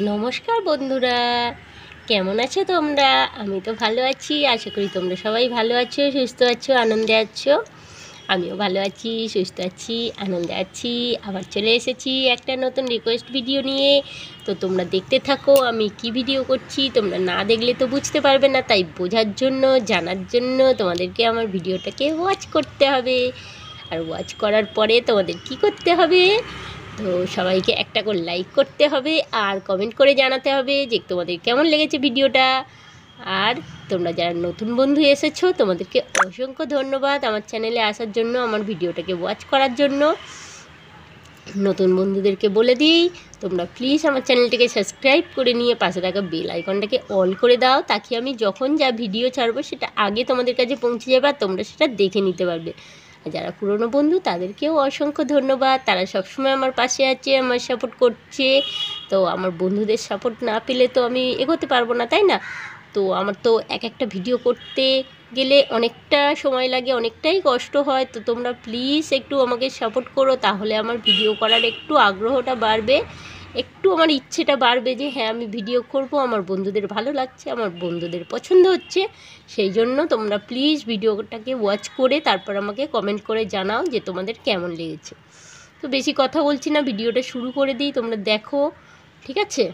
নমস্কার বন্ধুরা, কেমন আছো তোমরা? আমি তো ভালো আছি। আশা করি তোমরা সবাই ভালো আছো, সুস্থ আছো, আনন্দে আছো। আমিও ভালো আছি, সুস্থ আছি, আনন্দে আছি। আবার চলে এসেছি একটা নতুন রিকোয়েস্ট ভিডিও নিয়ে। তো তোমরা দেখতে থাকো আমি কি ভিডিও করছি। তোমরা না দেখলে তো বুঝতে পারবে না, তাই বোঝার জন্য, জানার জন্য তোমাদেরকে আমার ভিডিওটাকে ওয়াচ করতে হবে। আর ওয়াচ করার পরে তোমাদের কি করতে হবে? তো সবাইকে একটা করে লাইক করতে হবে আর কমেন্ট করে জানাতে হবে যে তোমাদের কেমন লেগেছে ভিডিওটা। আর তোমরা যারা নতুন বন্ধু এসেছো তোমাদেরকে অসংখ্য ধন্যবাদ আমার চ্যানেলে আসার জন্য, আমার ভিডিওটাকে ওয়াচ করার জন্য। নতুন বন্ধুদেরকে বলে দিই, তোমরা প্লিজ আমার চ্যানেলটাকে সাবস্ক্রাইব করে নিয়ে পাশে থাকা বেল আইকনটাকে অল করে দাও, তাকে আমি যখন যা ভিডিও ছাড়বো সেটা আগে তোমাদের কাছে পৌঁছে যাবে আর তোমরা সেটা দেখে নিতে পারবে। আর যারা পুরনো বন্ধু তাদেরকেও অসংখ্য ধন্যবাদ, তারা সবসময় আমার পাশে আছে, আমার সাপোর্ট করছে। তো আমার বন্ধুদের সাপোর্ট না পেলে তো আমি এগোতে পারবো না, তাই না? তো আমার তো এক একটা ভিডিও করতে গেলে অনেকটা সময় লাগে, অনেকটাই কষ্ট হয়। তো তোমরা প্লিজ একটু আমাকে সাপোর্ট করো, তাহলে আমার ভিডিও করার একটু আগ্রহটা বাড়বে, একটু আমার ইচ্ছেটা বাড়বে যে হ্যাঁ আমি ভিডিও করব, আমার বন্ধুদের ভালো লাগছে, আমার বন্ধুদের পছন্দ হচ্ছে। সেই জন্য তোমরা প্লিজ ভিডিওটাকে ওয়াচ করে তারপর আমাকে কমেন্ট করে জানাও যে তোমাদের কেমন লেগেছে। তো বেশি কথা বলছি না, ভিডিওটা শুরু করে দিই, তোমরা দেখো, ঠিক আছে?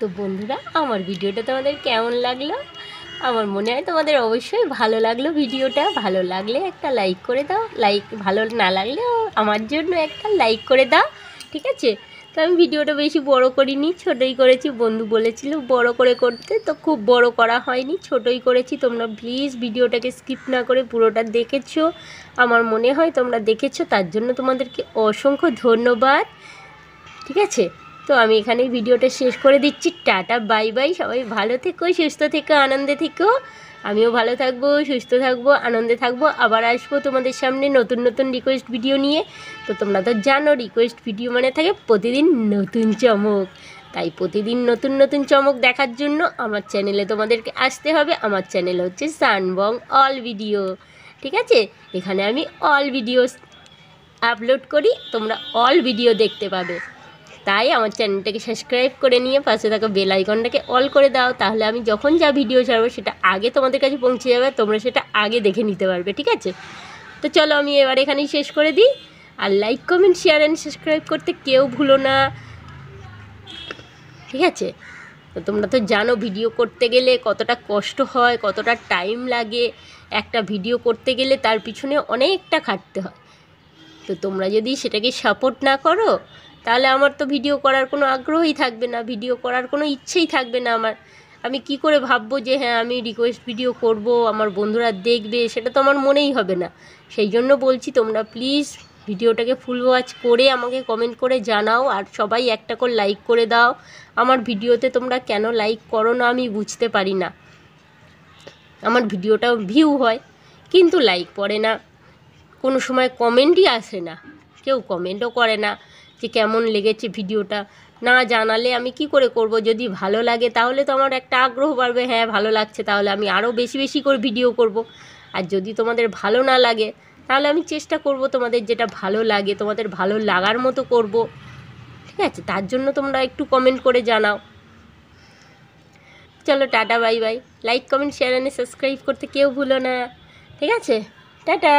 তো বন্ধুরা, আমার ভিডিওটা তোমাদের কেমন লাগলো? আমার মনে হয় তোমাদের অবশ্যই ভালো লাগলো ভিডিওটা। ভালো লাগলে একটা লাইক করে দাও, ভালো না লাগলেও আমার জন্য একটা লাইক করে দাও, ঠিক আছে? তো আমি ভিডিওটা বেশি বড় করিনি, ছোটোই করেছি। বন্ধু বলেছিল বড় করে করতে, তো খুব বড় করা হয়নি, ছোটোই করেছি। তোমরা প্লিজ ভিডিওটাকে স্কিপ না করে পুরোটা দেখেছো, আমার মনে হয় তোমরা দেখেছো, তার জন্য তোমাদেরকে অসংখ্য ধন্যবাদ, ঠিক আছে? তো আমি এখানেই ভিডিওটা শেষ করে দিচ্ছি। Tata, bye by. সবাই ভালো থেকো, সুস্থ থেকো, আনন্দে থেকো। আমিও ভালো থাকবো, সুস্থ থাকবো, আনন্দে থাকবো। আবার আসবো তোমাদের সামনে নতুন নতুন রিকোয়েস্ট ভিডিও নিয়ে। তো তোমরা তো জানো রিকোয়েস্ট ভিডিও মানে থাকে প্রতিদিন নতুন চমক। তাই প্রতিদিন নতুন নতুন চমক দেখার জন্য আমার চ্যানেলে তোমাদেরকে আসতে হবে। আমার চ্যানেল হচ্ছে সানবং অল ভিডিও, ঠিক আছে? এখানে আমি অল ভিডিওস আপলোড করি, তোমরা অল ভিডিও দেখতে পাবে। তাই আমার চ্যানেলটাকে সাবস্ক্রাইব করে নিয়ে পাশে থাকা বেল আইকনটাকে অল করে দাও, তাহলে আমি যখন যা ভিডিও ছাড়বো সেটা আগে তোমাদের কাছে পৌঁছে যাবে, তোমরা সেটা আগে দেখে নিতে পারবে, ঠিক আছে? তো চলো আমি এবার এখানেই শেষ করে দিই। আর like, comment, share and subscribe করতে কেউ ভুলো না, ঠিক আছে? তো তোমরা তো জানো ভিডিও করতে গেলে কতটা কষ্ট হয়, কতটা টাইম লাগে। একটা ভিডিও করতে গেলে তার পিছনে অনেকটা খাটতে হয়। তো তোমরা যদি সেটাকে সাপোর্ট না করো, তাহলে আমার তো ভিডিও করার কোনো আগ্রহই থাকবে না, ভিডিও করার কোনো ইচ্ছেই থাকবে না আমার। আমি কি করে ভাববো যে হ্যাঁ আমি রিকোয়েস্ট ভিডিও করব, আমার বন্ধুরা দেখবে? সেটা তো আমার মনেই হবে না। সেই জন্য বলছি তোমরা প্লিজ ভিডিওটাকে ফুল ওয়াচ করে আমাকে কমেন্ট করে জানাও, আর সবাই একটা করে লাইক করে দাও। আমার ভিডিওতে তোমরা কেন লাইক করো না আমি বুঝতে পারি না। আমার ভিডিওটাও ভিউ হয় কিন্তু লাইক পড়ে না, কোনো সময় কমেন্টই আসে না, কেউ কমেন্টও করে না যে কেমন লেগেছে ভিডিওটা। না জানালে আমি কি করে করব? যদি ভালো লাগে তাহলে তো আমার একটা আগ্রহ বাড়বে, হ্যাঁ ভালো লাগছে, তাহলে আমি আরও বেশি বেশি করে ভিডিও করব। আর যদি তোমাদের ভালো না লাগে তাহলে আমি চেষ্টা করব তোমাদের যেটা ভালো লাগে তোমাদের ভালো লাগার মতো করব, ঠিক আছে? তার জন্য তোমরা একটু কমেন্ট করে জানাও। চলো tata, bye bye. Like comment share and subscribe করতে কেউ ভুলো না, ঠিক আছে? টাটা।